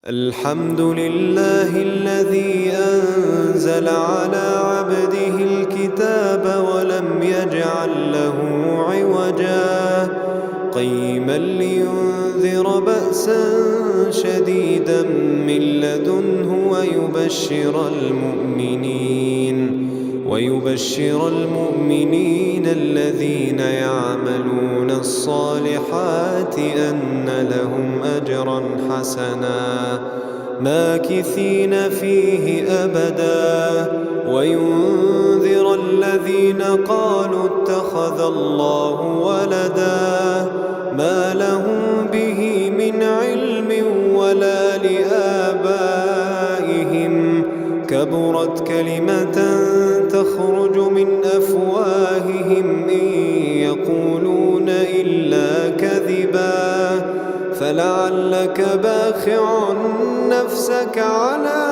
الحمد لله الذي أنزل على عبده الكتاب ولم يجعل له عوجا قيما لينذر بأسا شديدا من لدنه ويبشر المؤمنين الذين يعملون الصالحات أن لهم أجرا حسنا ماكثين فيه أبدا وينذر الذين قالوا اتخذ الله ولدا ما لهم به من علم ولا لآبائهم كبرت كلمة تخرج من أفواههم إن يقولون إلا كذبا فلعلك باخع نفسك على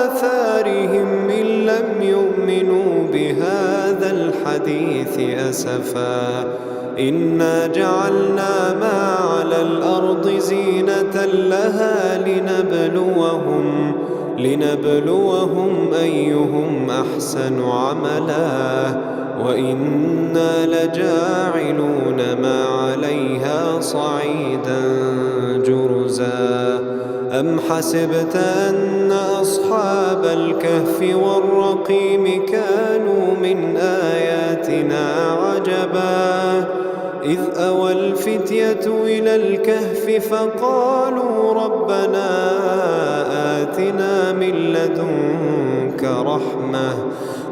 آثارهم إن لم يؤمنوا بهذا الحديث أسفا إنا جعلنا ما على الأرض زينة لها لنبلوهم أيهم أحسن عملا وإنا لجاعلون ما عليها صعيدا جرزا أم حسبت أن أصحاب الكهف والرقيم كانوا من آياتنا عجبا إذ أوى الفتية إلى الكهف فقالوا ربنا آتنا من لدنك رحمة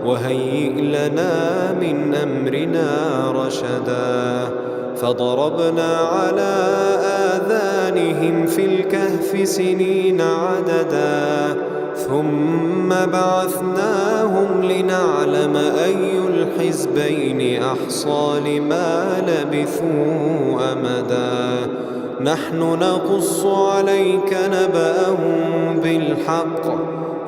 وهيئ لنا من أمرنا رشدا فضربنا على آذانهم في الكهف سنين عددا ثم بعثناهم لنعلم أي الحزبين أحصى لما لبثوا أمدا نحن نقص عليك نبأهم بالحق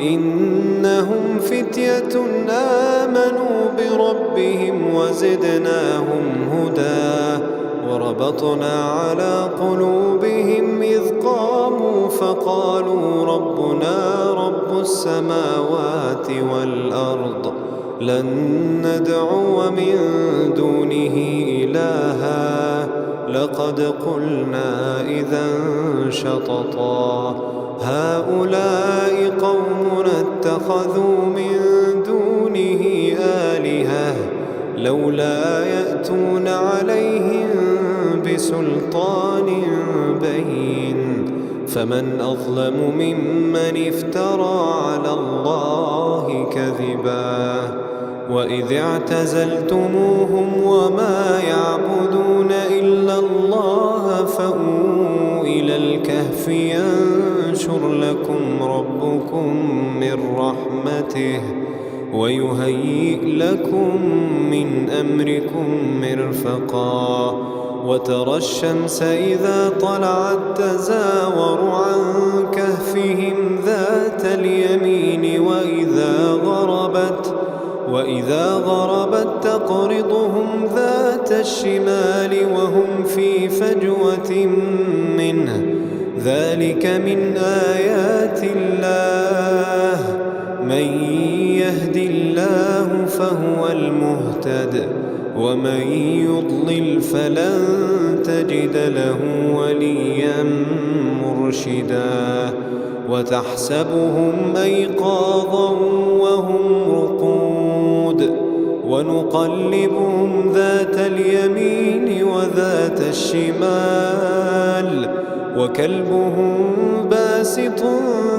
إنهم فتية آمنوا بربهم وزدناهم هدى وربطنا على قلوبهم إذ قاموا فقالوا ربنا رب السماوات والأرض لن ندعو من دونه إلها لقد قلنا إذا شططا هؤلاء قومنا اتخذوا من دونه آلهة لولا يأتون عليهم بسلطان بين فمن أظلم ممن افترى على الله كذبا وإذ اعتزلتموهم وما يعبدون إلا الله فأووا إلى الكهف ينشر لكم ربكم من رحمته ويهيئ لكم من أمركم مرفقا وترى الشمس إذا طلعت تزاور عن كهفهم ذات اليمين وإذا غربت تقرضهم ذات الشمال وهم في فجوة منه ذلك من آيات الله من يهد الله فهو المهتد ومن يضلل فلن تجد له وليا مرشدا وتحسبهم أيقاظا وهم رقود ونقلبهم ذات اليمين وذات الشمال وكلبهم باسط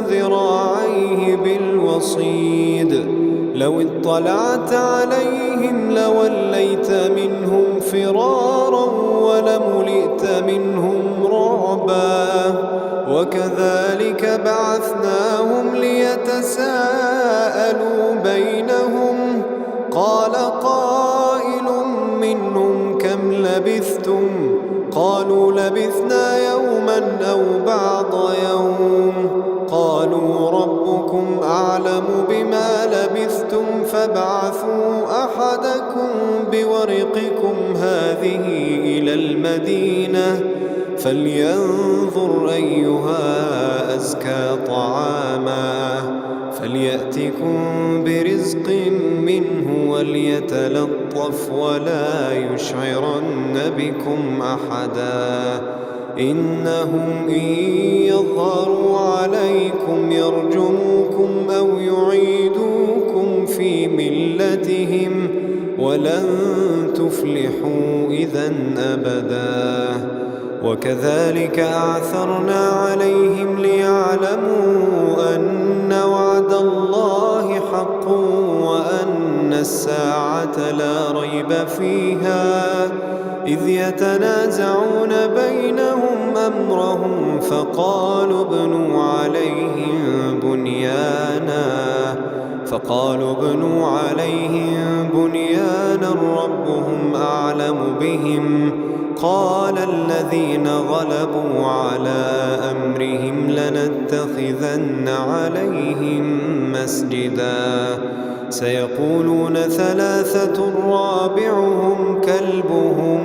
ذراعيه بالوصيد لو اطلعت عليهم لوليت منهم فرارا ولملئت منهم رعبا وكذلك بعثناهم ليتساءلوا بينهم قال قائل منهم كم لبثتم قالوا لبثنا يوما أو بعض يوم قالوا ربكم أعلم بما لبثتم فابعثوا أحدكم بورقكم هذه إلى المدينة فلينظر أيها أزكى طعاما فليأتكم برزق منه وليتلطف ولا يشعرن بكم أحدا إنهم إن يظهروا عليكم يرجموكم أو يعيدوكم في ملتهم ولن تفلحوا إذا أبدا وكذلك أعثرنا عليهم ليعلموا أن وعد الله حق وأن الساعة لا ريب فيها إذ يتنازعون بينهم أمرهم فقالوا ابنوا عليهم بنيانا ربهم أعلم بهم قال الذين غلبوا على أمرهم لنتخذن عليهم مسجدا سيقولون ثلاثة رابعهم كلبهم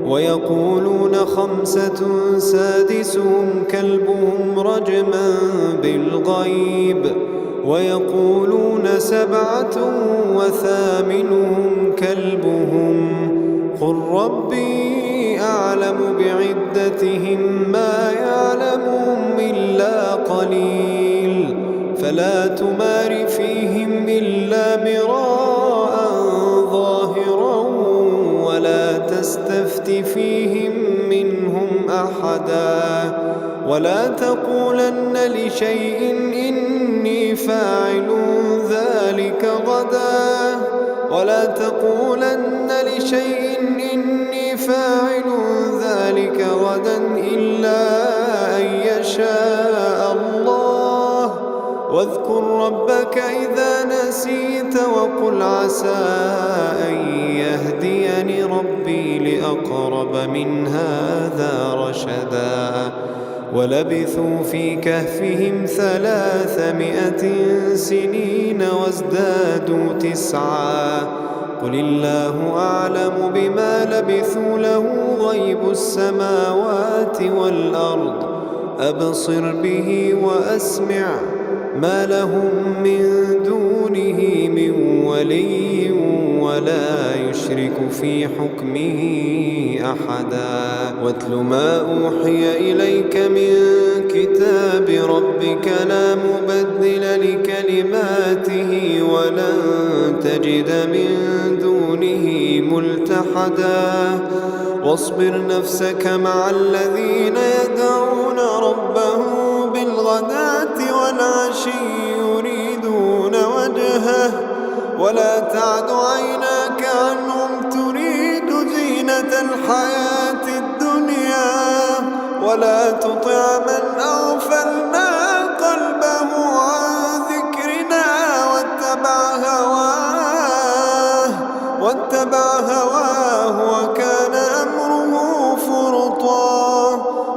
ويقولون خمسة سادسهم كلبهم رجما بالغيب ويقولون سبعة وثامنهم كلبهم قل ربي أعلم بعدتهم ما يعلمهم إلا قليل فلا تمار فيهم إلا مراء ظاهرا ولا تستفت فيهم منهم أحدا ولا تقولن لشيء إني فاعل ذلك غدا إلا أن يشاء الله واذكر ربك إذا نسيت وقل عسى أن يهديني ربي لأقرب من هذا رشدا ولبثوا في كهفهم 300 سنين وازدادوا 9 قل الله أعلم بما لبثوا له غيب السماوات والأرض أبصر به وأسمع ما لهم من دونه من ولي ولا يشرك في حكمه أحدا واتل ما أوحي إليك من كتاب ربك لا مبدل لكلماته ولن تجد من دونه ملتحدا واصبر نفسك مع الذين يدعون ربهم بالغداة والعشي يريدون وجهه ولا تعد عيناك عنهم تريد زينة الحياة الدنيا ولا تطع من أغفلنا قلبه عن ذكرنا واتبع هواه وكان أمره فرطا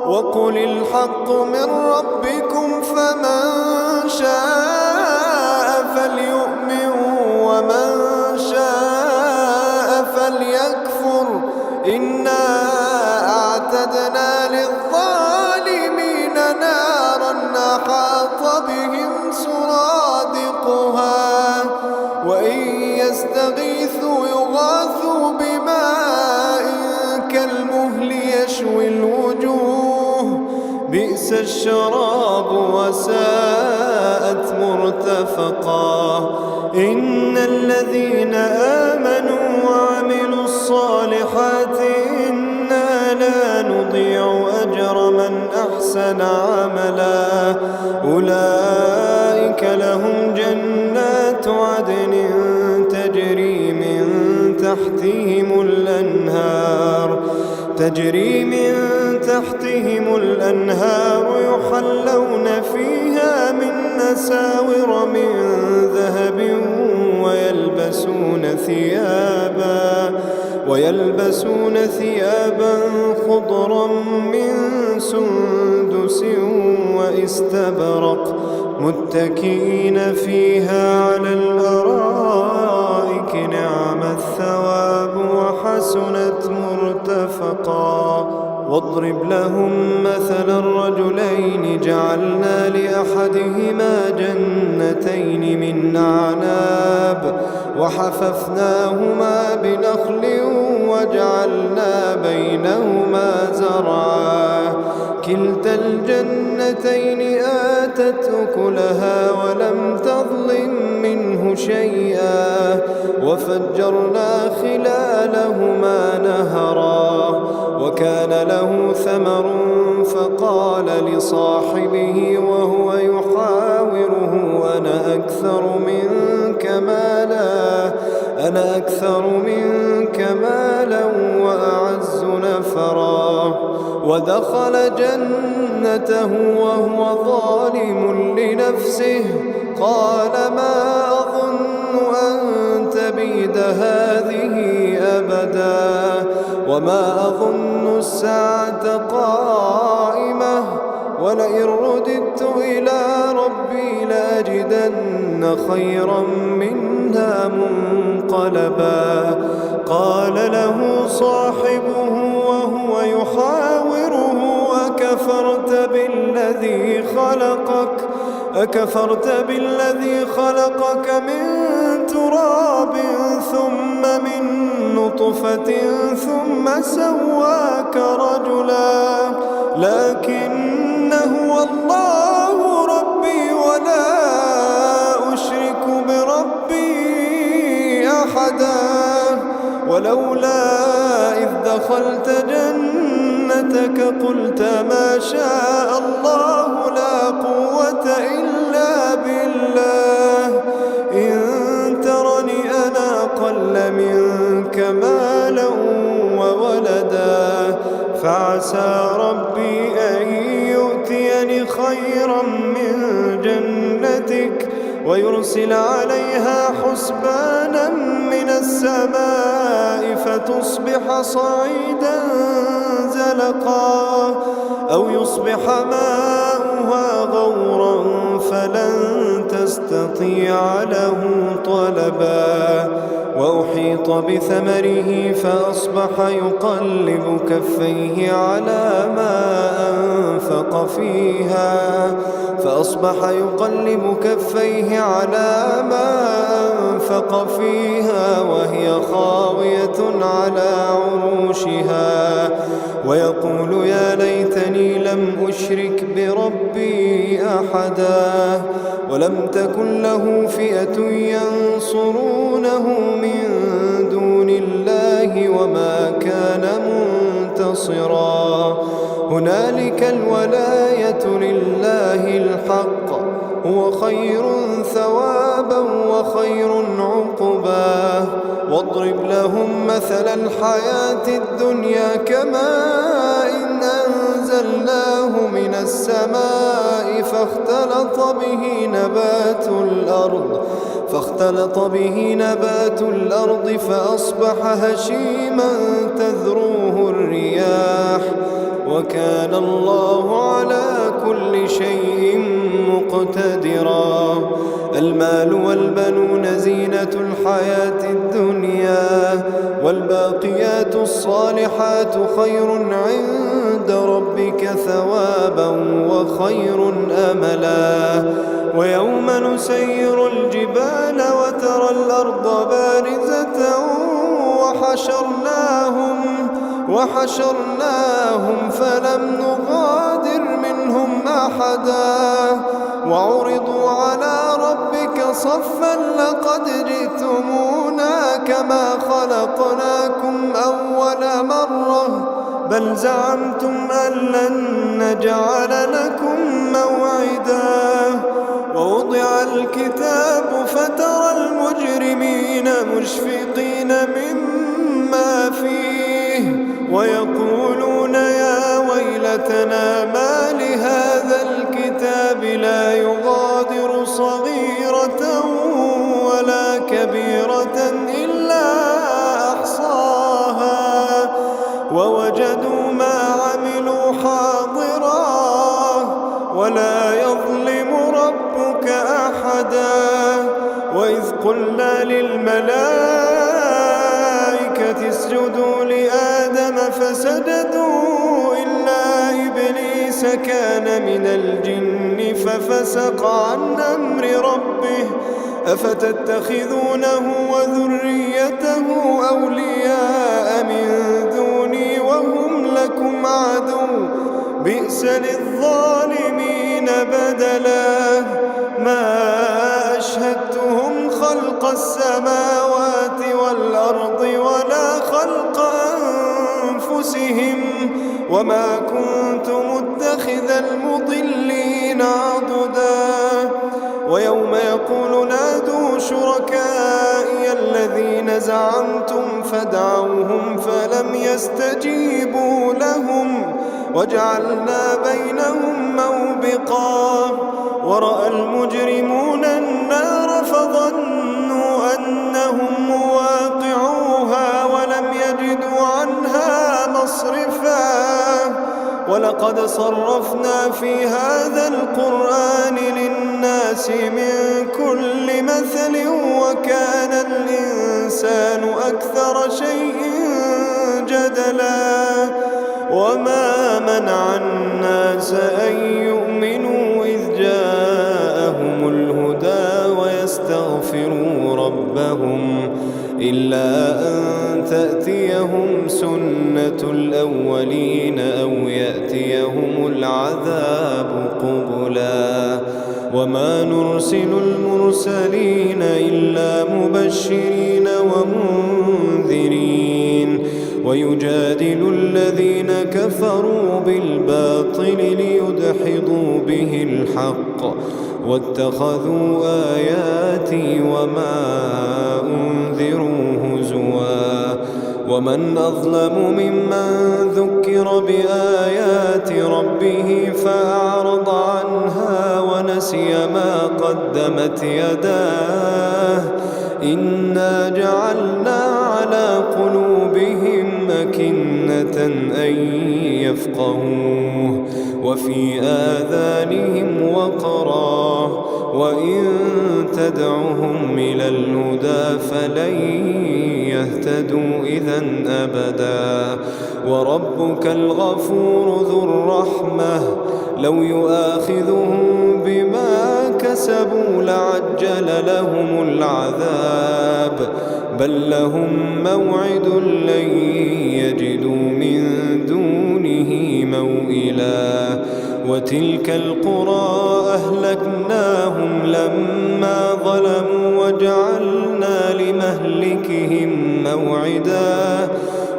وقل الحق من ربكم فمن شاء فليؤمن ومن شاء فليكفر إنا أعتدنا للظالمين نارا أحاط بهم سرادقها وإن يستغيثوا يغاثوا بماء كالمهل يشوي الوجوه بئس الشراب وساءت مرتفقا إن الذين آمنوا وعملوا الصالحات إنا لا نضيع أجر من أحسن عملا أولئك لهم جنات عدن تجري من تحتهم الأنهار يحلون فيها من أساور من ذهب ويلبسون ثيابا خضرا من سندس واستبرق متكئين فيها على الأرائك نعم الثواب وحسنت مرتفقا واضرب لهم مثلا الرجلين جعلنا لأحدهما جنتين من أعناب وحففناهما بنخل وجعلنا بينهما زرعا كلتا الجنتين آتت أكلها ولم تظلم منه شيئا وفجرنا خلالهما نهرا وكان له ثمر فقال لصاحبه وهو يحاوره أنا أكثر منك مالا وأعز نفرا ودخل جنته وهو ظالم لنفسه قال ما أظن أن تبيد هذه أبدا وما أظن الساعة قائمة ولئن رددت إلى ربي لأجدن خيرا منها منقلبا قال له صاحبه وهو يحاوره أكفرت بالذي خلقك من تراب ثم من نطفة ثم سواك رجلا لكن هو الله ربي ولا أشرك بربي أحدا ولولا إذ دخلت جنتك قلت ما شاء الله لا قوة إلا بالله إن ترني أنا أقل منك مالا وولدا فعسى ربي أن يؤتيني خيرا من جنتك ويرسل عليها حسبانا من السماء فتصبح صعيدا زلقا أو يصبح ماؤها غورا فلن تستطيع له طلبا وأحيط بثمره فأصبح يقلب كفيه على ما أنفق فيها وهي خاوية على عروشها ويقول يا ليتني لم أشرك بربي أحدا ولم تكن له فئة ينصرونه من دون الله وما كان منتصرا هنالك الولاية لله الحق هو خير ثوابا وخير عقبا واضرب لهم مثل الحياة الدنيا كماء إن أنزلناه من السماء فاختلط به نبات الأرض فأصبح هشيما تذروه الرياح وكان الله على كل شيء مقتدرا المال والبنون زينة الحياة الدنيا والباقيات الصالحات خير عند ربك ثوابا وخير أملا ويوم نسير الجبال وترى الأرض بارزة وحشرناهم فلم نغادر منهم أحدا وعرضوا على ربك صفا لقد جئتمونا كما خلقناكم أول مرة بل زعمتم أن لن نجعل لكم موعدا ووضع الكتاب فترى المجرمين مشفقين مما فيه ويقولون يا ويلتنا ما لهذا الكتاب لا يغادر صغيرة ولا كبيرة إلا أحصاها ووجدوا ما عملوا حاضرا ولا يظلم ربك أحدا وإذ قلنا للملائكة اسجدوا لآدم فسجدوا إبليس كان من الجن ففسق عن أمر ربه أفتتخذونه وذريته أولياء من دوني وهم لكم عدو بئس للظالمين بدلا ما أشهدتهم خلق السماوات والأرض ولا خلق أنفسهم وما كنت متخذ المضلين عضدا ويوم يقول نادوا شركائي الذين زعمتم فدعوهم فلم يستجيبوا لهم وجعلنا بينهم موبقا ورأى المجرمون النار فظنوا أنهم مواقعوها ولم يجدوا عنها مصرفا ولقد صرفنا في هذا القرآن للناس من كل مثل وكان الإنسان أكثر شيء جدلا وما منع الناس أن يؤمنوا إذ جاءهم الهدى ويستغفروا ربهم إلا أن تأتيهم سنة الأولين أو يأتيهم العذاب قبلا وما نرسل المرسلين إلا مبشرين ومنذرين ويجادل الذين كفروا بالباطل ليدحضوا به الحق واتخذوا آياتي وما أنذروا هزوا ومن أظلم ممن ذكر بآيات ربه فأعرض عنها ونسي ما قدمت يداه إنا جعلنا على قلوبهم أكنة أن يفقهوه وفي آذانهم وقرا وإن تدعهم إلى الهدى فلن يهتدوا إذا أبدا وربك الغفور ذو الرحمة لو يؤاخذهم بما كسبوا لعجل لهم العذاب بل لهم موعد لن يجدوا من دونه موئلا وتلك القرى أهلكناهم لما ظلموا وجعلنا لمهلكهم موعدا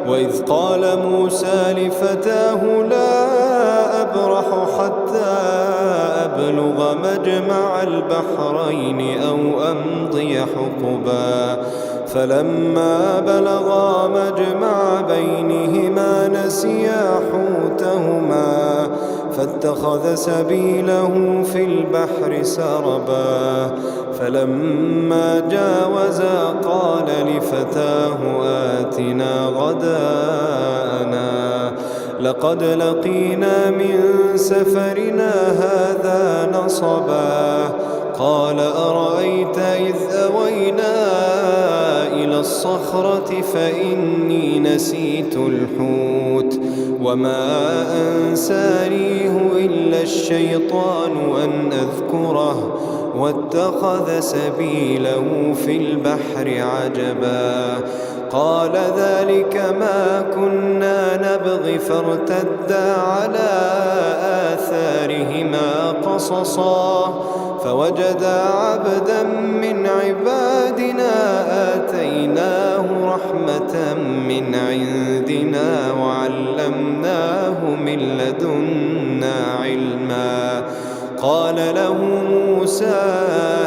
وإذ قال موسى لفتاه لا أبرح حتى أبلغ مجمع البحرين أو أمضي حقبا فلما بلغا مجمع بينهما نسيا حوتهما فاتخذ سبيله في البحر سربا فلما جاوزا قال لفتاه آتنا غداءنا لقد لقينا من سفرنا هذا نصبا قال أرأيت إذ أوينا إلى الصخرة فإني نسيت الحوت وما أنسانيه إلا الشيطان أن أذكره واتخذ سبيله في البحر عجبا قال ذلك ما كنا نبغي فارتدا على آثارهما قصصا فوجدا عبدا من عبادنا آتيناه رحمة من عندنا وعلمناه من لدنا علما قال له موسى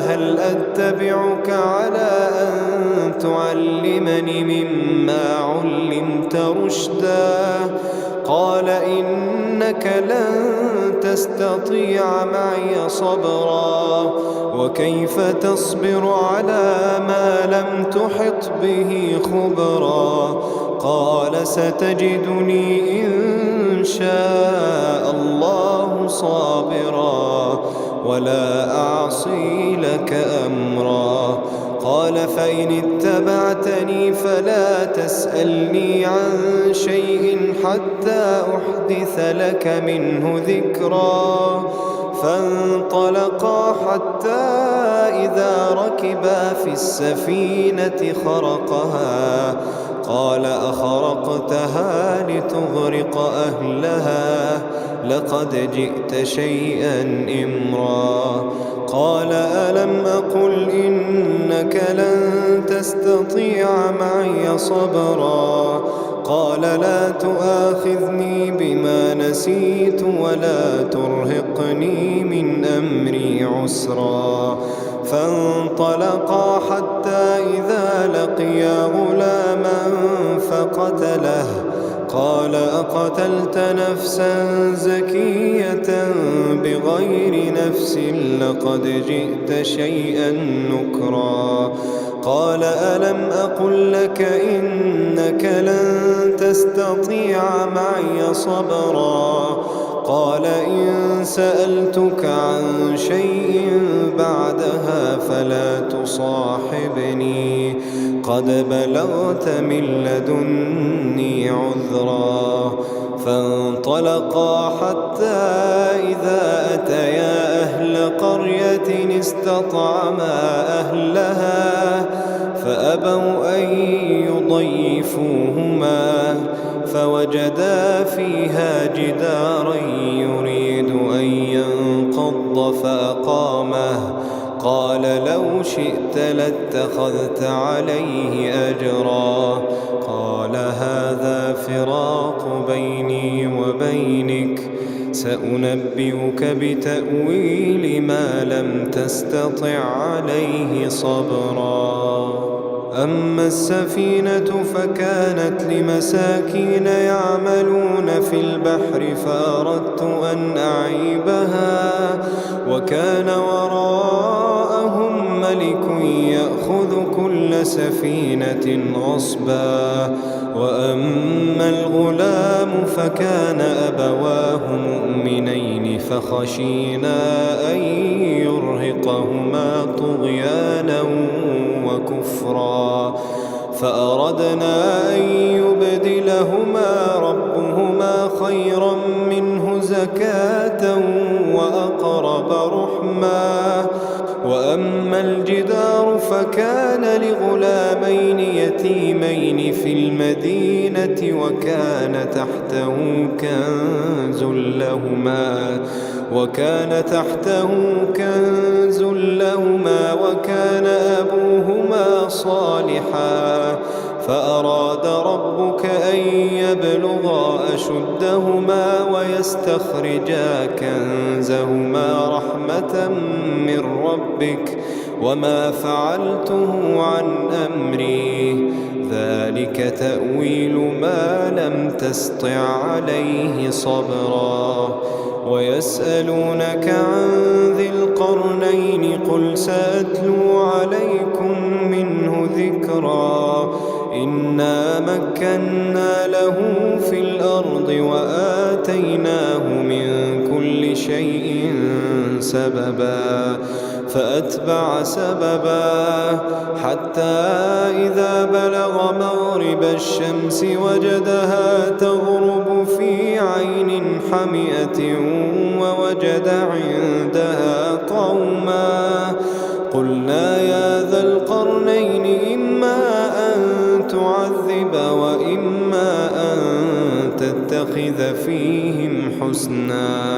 هل أتبعك على أن تعلمني مما علمت رشدا قال إنك لن تستطيع معي صبرا وكيف تصبر على ما لم تحط به خبرا قال ستجدني إن شاء الله صابرا ولا أعصي لك أمرا قال فإن اتبعتني فلا تسألني عن شيء حتى أحدث لك منه ذكرا. فانطلقا حتى إذا ركبا في السفينة خرقها قال أخرقتها لتغرق أهلها لقد جئت شيئا إمرا. قال ألم أقل إنك لن تستطيع معي صبرا. قال لا تؤاخذني بما نسيت ولا ترهقني من أمري عسرا. فانطلقا حتى إذا لقيا غلاما فقتله قال أقتلت نفسا زكية بغير نفس لقد جئت شيئا نكرا. قال ألم أقل لك إنك لن تستطيع معي صبرا. قال إن سألتك عن شيء بعدها فلا تصاحبني قد بلغت من لدني عذرا. فانطلقا حتى إذا أتيا أهل قرية استطعما أهلها فأبوا أن يضيفوهما فوجدا فيها جدارا يريد أن ينقض فأقامه. قال لو شئت لاتخذت عليه أجرا. قال هذا فراق بيني وبينك سأنبئك بتأويل ما لم تستطع عليه صبرا. أما السفينة فكانت لمساكين يعملون في البحر فأردت أن أعيبها وكان وراءهم ملك يأخذ كل سفينة غصبا. وأما الغلام فكان أبواه مؤمنين فخشينا أن يرهقهما طغيانا وكفرا فأردنا أن يبدلهما ربهما خيرا منه زكاة وأقرب رحما. وأما الجدار فكان لغلامين يتيمين في المدينة وكان تحته كنز لهما وكان أبوهما صالحا فأراد ربك أن يبلغا أشدهما ويستخرجا كنزهما رحمة من ربك وما فعلته عن أمري ذلك تأويل ما لم تسطع عليه صبرا. ويسألونك عن ذي القرنين قل سأتلو عليكم منه ذكرا. إنا مكنا له في الأرض وآتيناه من كل شيء سببا فأتبع سببا حتى إذا بلغ مغرب الشمس وجدها تغرب في عين حمئة ووجد عندها قوما. قلنا يا ذا القرنين إما أن تعذب وإما أن تتخذ فيهم حسنا.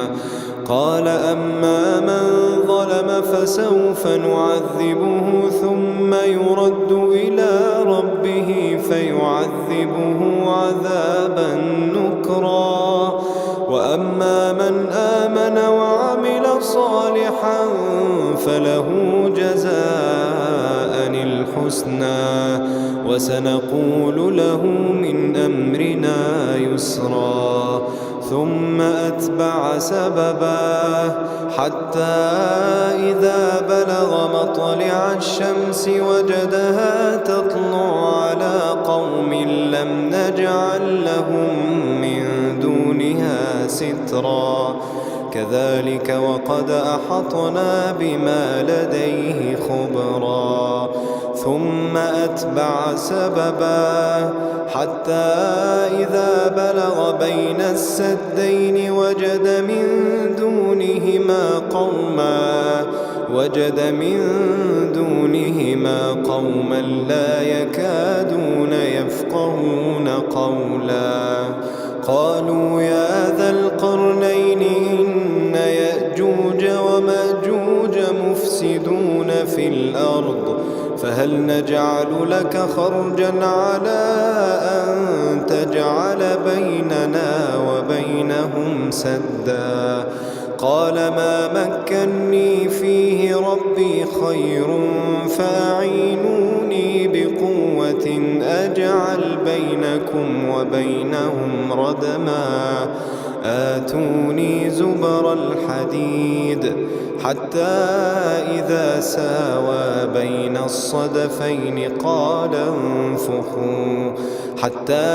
قال أما من ظلم فسوف نعذبه ثم يرد إلى ربه فيعذبه عذابا نكرا. وأما من آمن وعمل صالحا فله جزاء الحسنى وسنقول له من أمرنا يسرا. ثم أتبع سببا حتى إذا بلغ مطلع الشمس وجدها تطلع على قوم لم نجعل لهم من دونها سترا كذلك وقد أحطنا بما لديه خبرا ثم أتبع سببا حتى إذا بلغ بين السدين وجد من دونهما قوما لا يكادون يفقهون قولا قالوا يا ذا القرنين إن يأجوج ومأجوج مفسدون في الأرض فهل نجعل لك خرجا على أن تجعل بيننا وبينهم سدا قال ما مكني فيه ربي خير فأعينوني بقوة أجعل بينكم وبينهم ردما آتوني زبر الحديد حتى إذا ساوى بين الصدفين قال انفخوا حتى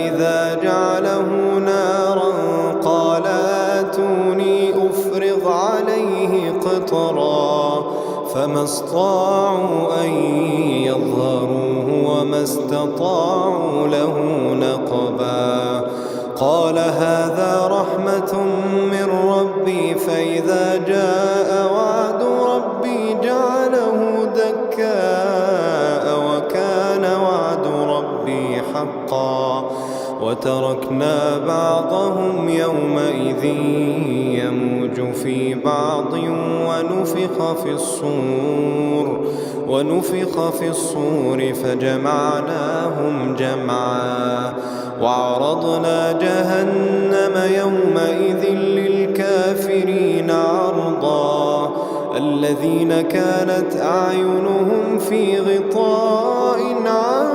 إذا جعله نارا قال آتوني أفرغ عليه قطرا فما استطاعوا أن يظهروه وما استطاعوا له نقبا قال هذا رحمة من ربي فإذا جاء وعد ربي جعله دكاء وكان وعد ربي حقا وتركنا بعضهم يومئذ يموج في بعض ونفخ في الصور فجمعناهم جمعا وعرضنا جهنم يومئذ للكافرين عرضا الذين كانت أعينهم في غطاء عن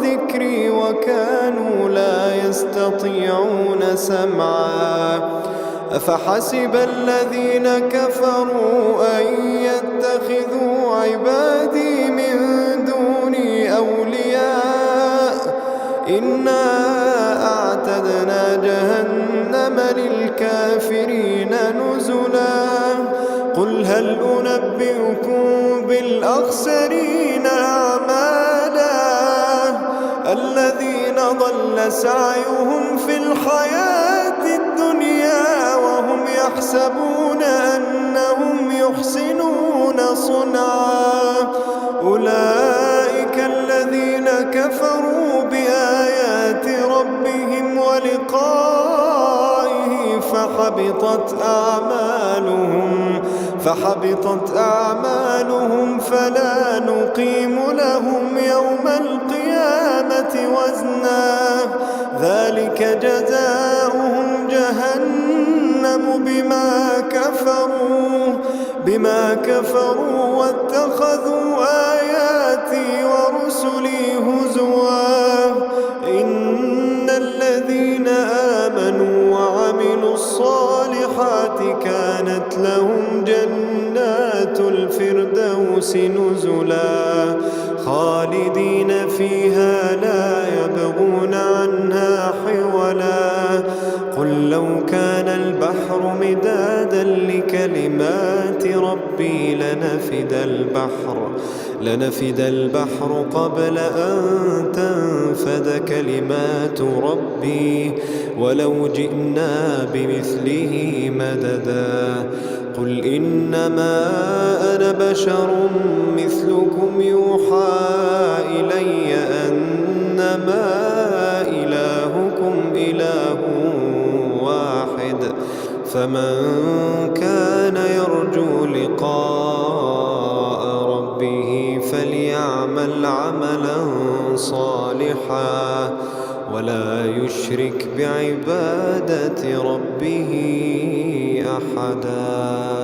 ذكري وكانوا لا يستطيعون سمعا أفحسب الذين كفروا أن يتخذوا عبادي من دوني أولياء إنا أعتدنا جهنم للكافرين نزلا قل هل أنبئكم بالأخسرين أعمالا الذين ضل سعيهم في الحياة الدنيا وهم يحسبون أنهم يحسنون صنعا أولئك الذين كفروا بآيات ربهم ولقائه فحبطت أعمالهم فلا نقيم لهم يوم القيامة وزنا ذلك جزاؤهم جهنم بما كفروا واتخذوا آياتي ورسلي هزوا إن الذين آمنوا وعملوا الصالحات كانت لهم جنات الفردوس نزلا خالدين فيها لا يبغون عنها حولا قل لو كان البحر مدادا لكلمات ربي لنفد البحر قبل أن تنفد كلمات ربي ولو جئنا بمثله مددا قل إنما أنا بشر مثلكم يوحى إلي أنما إلهكم إله واحد فمن كان يرجو لقاء ربه فليعمل عملا صالحا ولا يشرك بعبادة ربه أحدا.